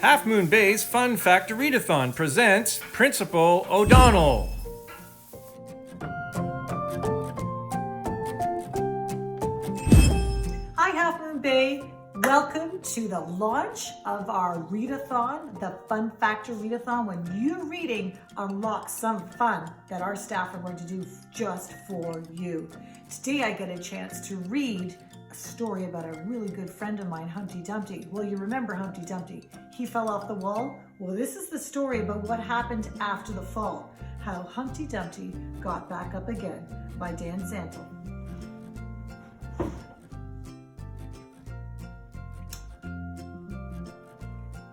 Half Moon Bay's Fun Factor Read-a-thon presents Principal O'Donnell. Hi Half Moon Bay, welcome to the launch of our read-a-thon, the Fun Factor Read-a-thon. When you're reading, unlock some fun that our staff are going to do just for you. Today I get a chance to read a story about a really good friend of mine, Humpty Dumpty. Well, you remember Humpty Dumpty. He fell off the wall. Well, this is the story about what happened after the fall, how Humpty Dumpty got back up again, by Dan Santel.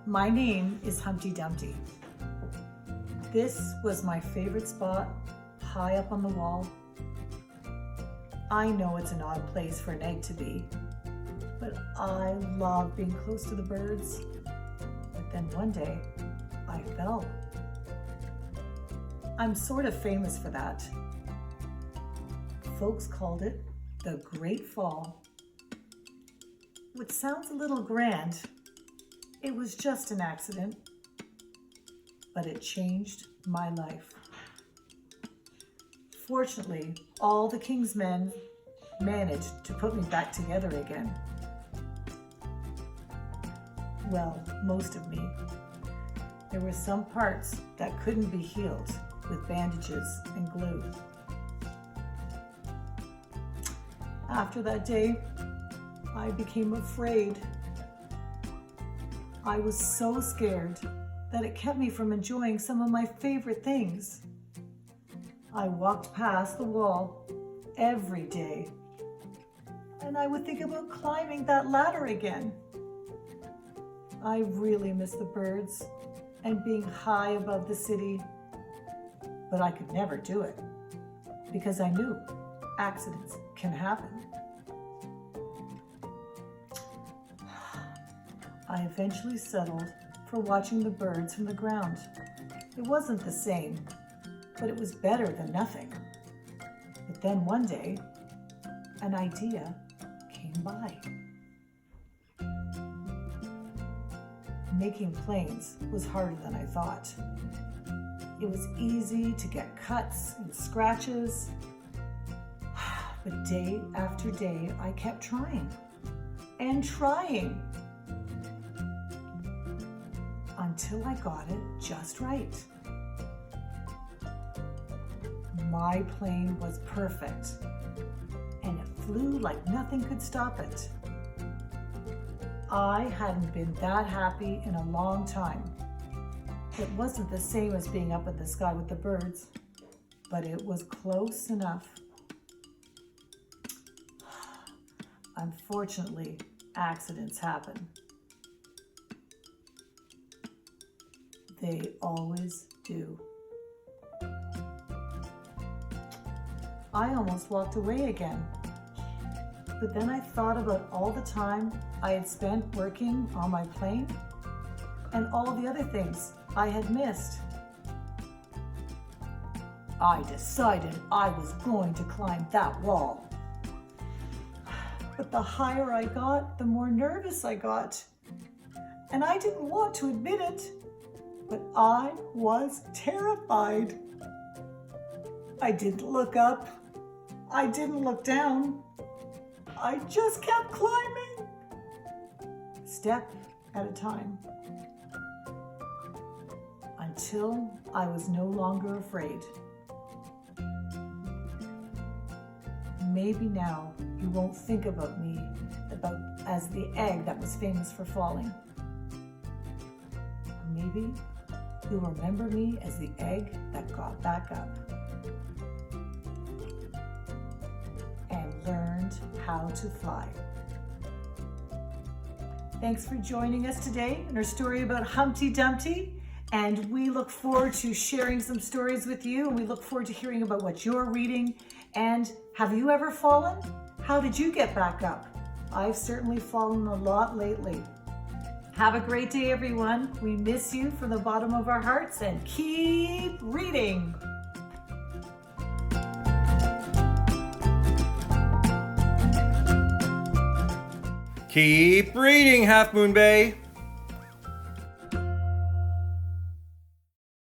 My name is Humpty Dumpty. This was my favorite spot, high up on the wall. I know it's an odd place for an egg to be, but I love being close to the birds. But then one day, I fell. I'm sort of famous for that. Folks called it the Great Fall, which sounds a little grand. It was just an accident, but it changed my life. Fortunately, all the king's men managed to put me back together again. Well, most of me. There were some parts that couldn't be healed with bandages and glue. After that day, I became afraid. I was so scared that it kept me from enjoying some of my favorite things. I walked past the wall every day, and I would think about climbing that ladder again. I really miss the birds and being high above the city, but I could never do it because I knew accidents can happen. I eventually settled for watching the birds from the ground. It wasn't the same, but it was better than nothing. But then one day, an idea came by. Making planes was harder than I thought. It was easy to get cuts and scratches, but day after day, I kept trying and trying until I got it just right. My plane was perfect, and it flew like nothing could stop it. I hadn't been that happy in a long time. It wasn't the same as being up in the sky with the birds, but it was close enough. Unfortunately, accidents happen. They always do. I almost walked away again. But then I thought about all the time I had spent working on my plane and all the other things I had missed. I decided I was going to climb that wall. But the higher I got, the more nervous I got. And I didn't want to admit it, but I was terrified. I didn't look up. I didn't look down. I just kept climbing, step at a time, until I was no longer afraid. Maybe now you won't think about me as the egg that was famous for falling. Maybe you'll remember me as the egg that got back up and learned how to fly. Thanks for joining us today in our story about Humpty Dumpty, and we look forward to sharing some stories with you, and we look forward to hearing about what you're reading. And have you ever fallen? How did you get back up? I've certainly fallen a lot lately. Have a great day, everyone. We miss you from the bottom of our hearts, and keep reading. Keep reading, Half Moon Bay.